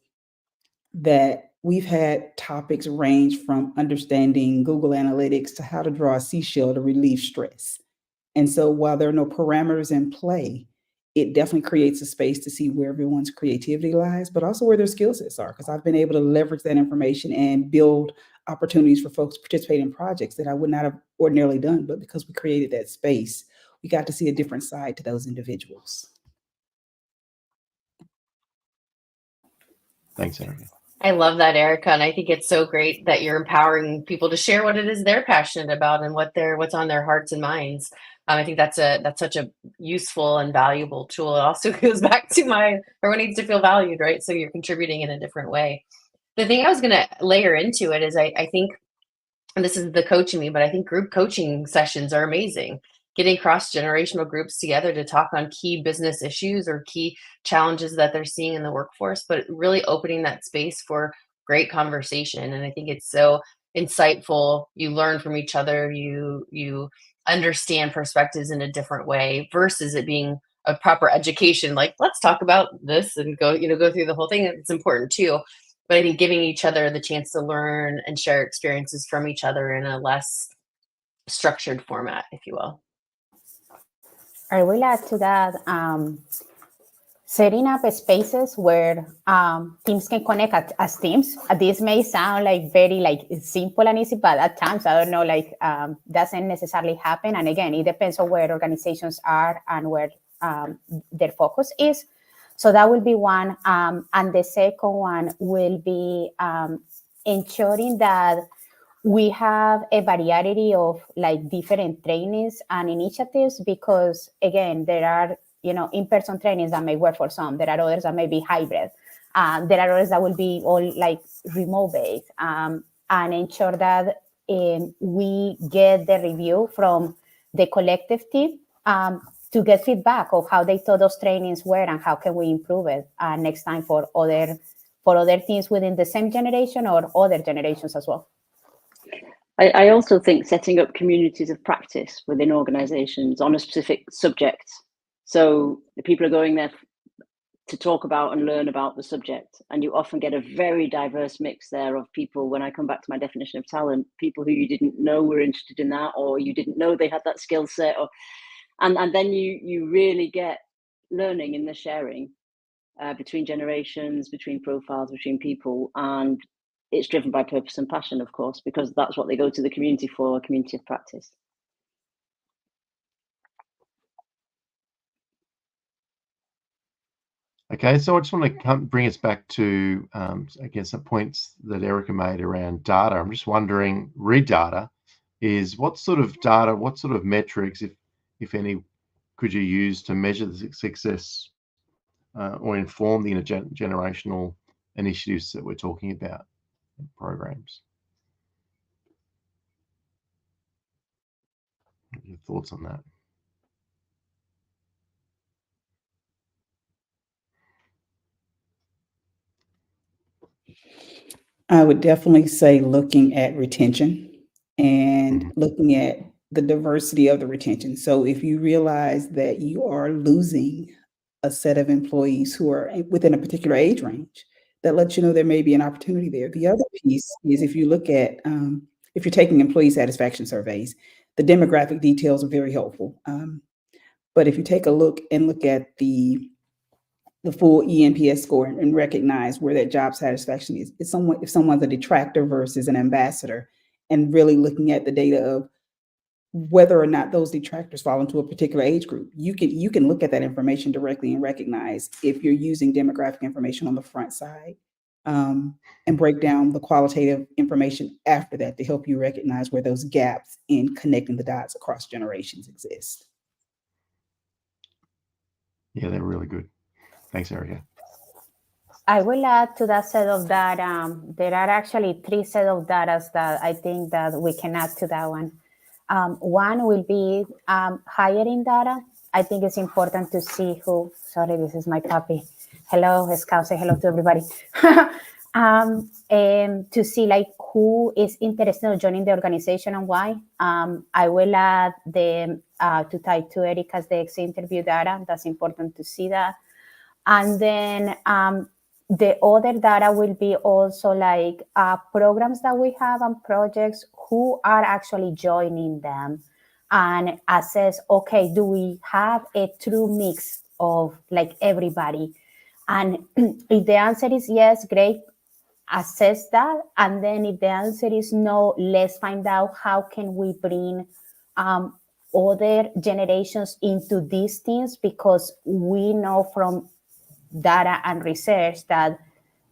that we've had topics range from understanding Google Analytics to how to draw a seashell to relieve stress. And so while there are no parameters in play, it definitely creates a space to see where everyone's creativity lies, but also where their skill sets are, because I've been able to leverage that information and build opportunities for folks to participate in projects that I would not have ordinarily done. But because we created that space, we got to see a different side to those individuals. Thanks, Erica. I love that, Erica, and I think it's so great that you're empowering people to share what it is they're passionate about and what's on their hearts and minds. I think that's such a useful and valuable tool. It also goes back to everyone needs to feel valued, right? So you're contributing in a different way. The thing I was going to layer into it is I think, and this is the coach in me, but I think group coaching sessions are amazing. Getting cross-generational groups together to talk on key business issues or key challenges that they're seeing in the workforce, but really opening that space for great conversation. And I think it's so insightful. You learn from each other. You understand perspectives in a different way versus it being a proper education. Like, let's talk about this and go through the whole thing. It's important too. But I think giving each other the chance to learn and share experiences from each other in a less structured format, if you will. I will add to that, setting up spaces where teams can connect as teams. This may sound like very simple and easy, but at times, I don't know, doesn't necessarily happen. And again, it depends on where organizations are and where their focus is. So that will be one. And the second one will be ensuring that we have a variety of like different trainings and initiatives, because again, there are, in-person trainings that may work for some. There are others that may be hybrid. There are others that will be all like remote based, and ensure that we get the review from the collective team to get feedback of how they thought those trainings were and how can we improve it next time for other teams within the same generation or other generations as well. I also think setting up communities of practice within organizations on a specific subject. So the people are going there to talk about and learn about the subject. And you often get a very diverse mix there of people. When I come back to my definition of talent, people who you didn't know were interested in that, or you didn't know they had that skill set, and then you really get learning in the sharing between generations, between profiles, between people. And it's driven by purpose and passion, of course, because that's what they go to the community for, a community of practice. Okay, so I just want to bring us back to, I guess, the points that Erica made around data. I'm just wondering, read data is what sort of data, what sort of metrics, if any, could you use to measure the success or inform the intergenerational initiatives that we're talking about, programs? What are your thoughts on that? I would definitely say looking at retention and looking at the diversity of the retention. So if you realize that you are losing a set of employees who are within a particular age range, that lets you know there may be an opportunity there. The other piece is if you look at, if you're taking employee satisfaction surveys, the demographic details are very helpful. But if you take a look at the full ENPS score and recognize where that job satisfaction is. If someone's a detractor versus an ambassador, and really looking at the data of whether or not those detractors fall into a particular age group, you can look at that information directly and recognize if you're using demographic information on the front side, and break down the qualitative information after that to help you recognize where those gaps in connecting the dots across generations exist. Yeah, they're really good. Thanks, Erica. I will add to that set of data. There are actually 3 sets of data that I think that we can add to that one. One will be hiring data. I think it's important to see who, sorry, this is my puppy. Hello, Scout, say hello to everybody. And to see like who is interested in joining the organization and why. I will add the to tie to Erica's the exit interview data. That's important to see that. And then the other data will be also like programs that we have and projects, who are actually joining them, and assess, okay, do we have a true mix of like everybody? And if the answer is yes, great, assess that. And then if the answer is no, let's find out how can we bring other generations into these teams, because we know from data and research that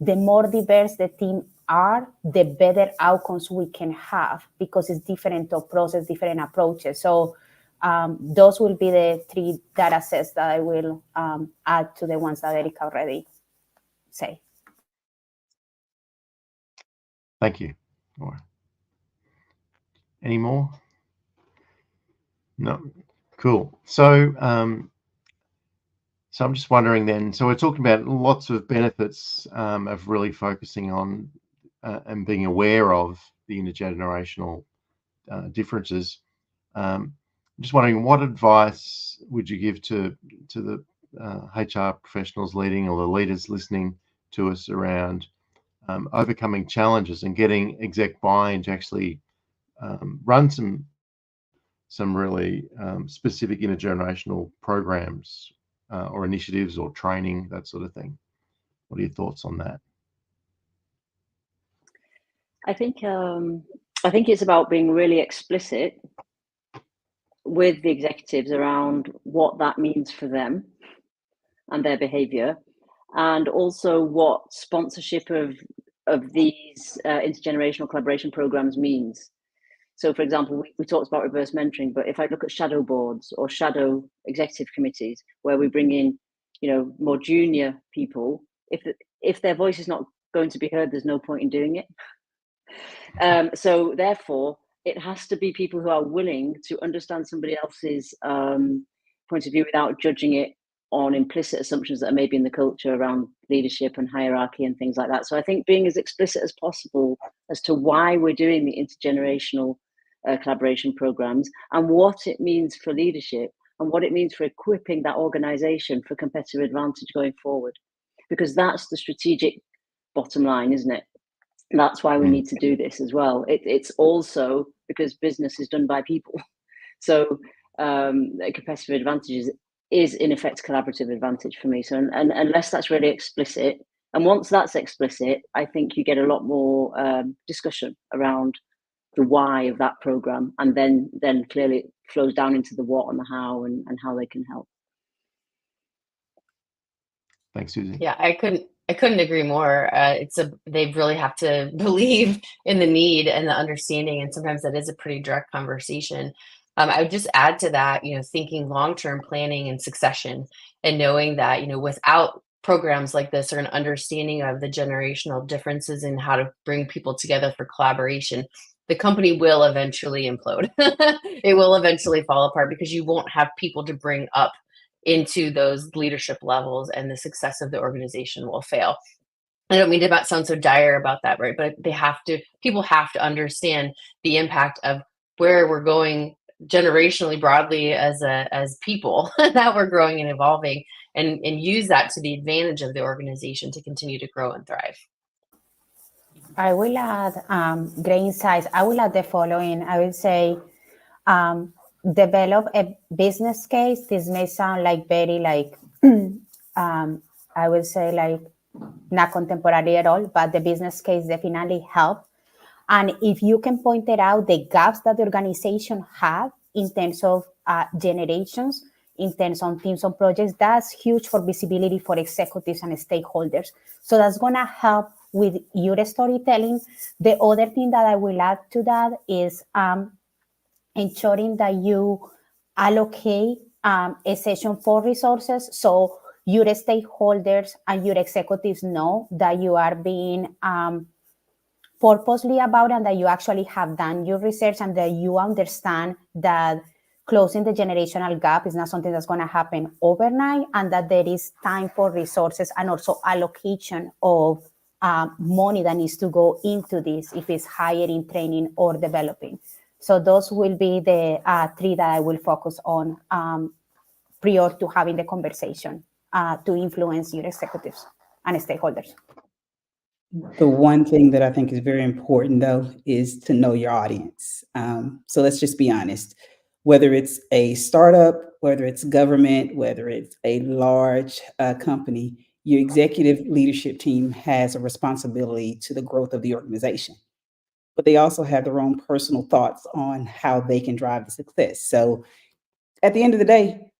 the more diverse the team are, the better outcomes we can have, because it's different to process, different approaches. So those will be the 3 data sets that I will add to the ones that Erica already say. Thank you. All right. Any more? No. Cool. So so I'm just wondering then, so we're talking about lots of benefits of really focusing on and being aware of the intergenerational differences. I'm just wondering, what advice would you give to the HR professionals leading, or the leaders listening to us, around overcoming challenges and getting exec buy-in to actually run some really specific intergenerational programs or initiatives or training, that sort of thing? What are your thoughts on that? I think it's about being really explicit with the executives around what that means for them and their behavior, and also what sponsorship of of these intergenerational collaboration programs means. So, for example, we talked about reverse mentoring, but if I look at shadow boards or shadow executive committees, where we bring in, more junior people, if their voice is not going to be heard, there's no point in doing it. So, therefore, it has to be people who are willing to understand somebody else's point of view without judging it on implicit assumptions that are maybe in the culture around leadership and hierarchy and things like that. So I think being as explicit as possible as to why we're doing the intergenerational collaboration programs and what it means for leadership and what it means for equipping that organization for competitive advantage going forward. Because that's the strategic bottom line, isn't it? That's why we need to do this as well. It's also because business is done by people. So competitive advantages is in effect collaborative advantage for me. So and unless that's really explicit, and once that's explicit, I think you get a lot more discussion around the why of that program, and then clearly it flows down into the what and the how and how they can help. Thanks, Susie. Yeah, I couldn't agree more. They really have to believe in the need and the understanding, and sometimes that is a pretty direct conversation. I would just add to that, thinking long-term planning and succession, and knowing that, without programs like this or an understanding of the generational differences in how to bring people together for collaboration, the company will eventually implode. It will eventually fall apart because you won't have people to bring up into those leadership levels, and the success of the organization will fail. I don't mean to sound so dire about that, right? But people have to understand the impact of where we're going generationally broadly as people, that we're growing and evolving, and use that to the advantage of the organization to continue to grow and thrive. I will add great insights. I will add the following. I will say, develop a business case. This may sound like very I would say like not contemporary at all, but the business case definitely help. And if you can point it out the gaps that the organization have in terms of generations, in terms of teams on projects, that's huge for visibility for executives and stakeholders. So that's going to help with your storytelling. The other thing that I will add to that is ensuring that you allocate a session for resources, so your stakeholders and your executives know that you are being purposely about it, and that you actually have done your research, and that you understand that closing the generational gap is not something that's going to happen overnight, and that there is time for resources and also allocation of money that needs to go into this, if it's hiring, training, or developing. So those will be the three that I will focus on prior to having the conversation to influence your executives and stakeholders. The one thing that I think is very important, though, is to know your audience. So let's just be honest. Whether it's a startup, whether it's government, whether it's a large company, your executive leadership team has a responsibility to the growth of the organization. But they also have their own personal thoughts on how they can drive the success. So at the end of the day,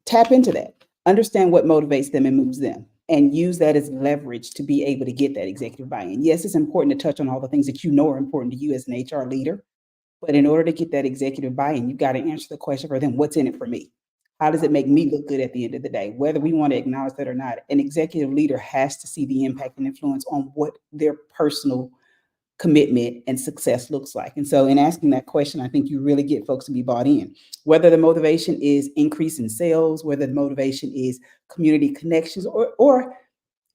tap into that. Understand what motivates them and moves them, and use that as leverage to be able to get that executive buy-in. Yes, it's important to touch on all the things that you know are important to you as an HR leader, but in order to get that executive buy-in, you've got to answer the question for them, what's in it for me? How does it make me look good at the end of the day? Whether we want to acknowledge that or not, an executive leader has to see the impact and influence on what their personal commitment and success looks like. And so in asking that question, I think you really get folks to be bought in, whether the motivation is increase in sales, whether the motivation is community connections, or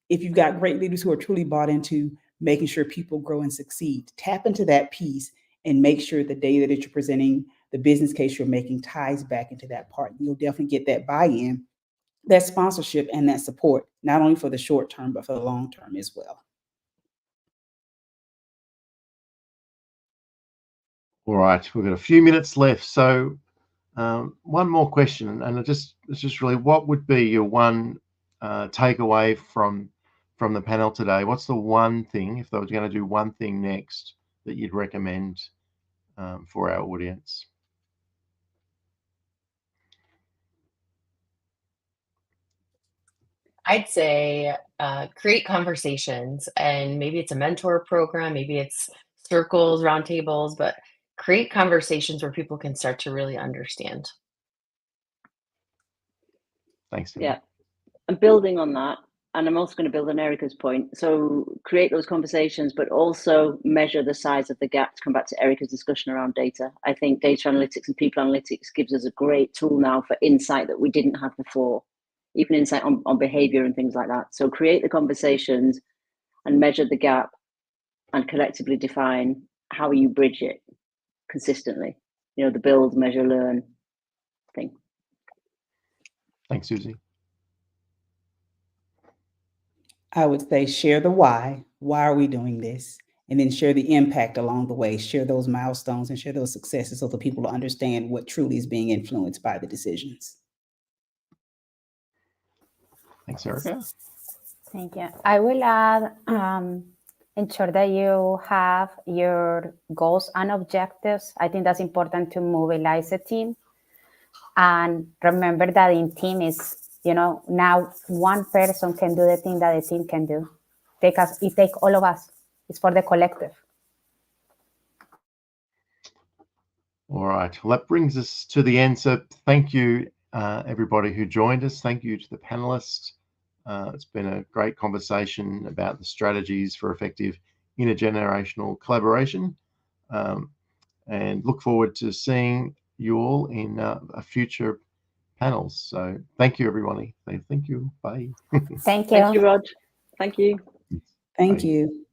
if you've got great leaders who are truly bought into making sure people grow and succeed, tap into that piece and make sure the data that you're presenting, the business case you're making, ties back into that part. You'll definitely get that buy-in, that sponsorship, and that support, not only for the short term, but for the long term as well. All right, we've got a few minutes left. So one more question, and it's just really, what would be your one takeaway from the panel today? What's the one thing, if they were going to do one thing next, that you'd recommend for our audience? I'd say create conversations, and maybe it's a mentor program, maybe it's circles, roundtables, but create conversations where people can start to really understand. Thanks. Yeah, and building on that, and I'm also going to build on Erica's point. So create those conversations, but also measure the size of the gap. To come back to Erica's discussion around data, I think data analytics and people analytics gives us a great tool now for insight that we didn't have before, even insight on behavior and things like that. So create the conversations and measure the gap and collectively define how you bridge it consistently. You know, the build, measure, learn thing. Thanks, Susie. I would say share the why. Why are we doing this? And then share the impact along the way. Share those milestones and share those successes so that people understand what truly is being influenced by the decisions. Thanks, Erica. Thank you. I will add, ensure that you have your goals and objectives. I think that's important to mobilize a team. And remember that in team is, now one person can do the thing that the team can do. It takes all of us. It's for the collective. All right. Well, that brings us to the end. So thank you, everybody who joined us. Thank you to the panelists. It's been a great conversation about the strategies for effective intergenerational collaboration, and look forward to seeing you all in a future panels. So thank you, everybody. Thank you. Bye. Thank you. Thank you, Rod. Thank you. Thank Bye. you.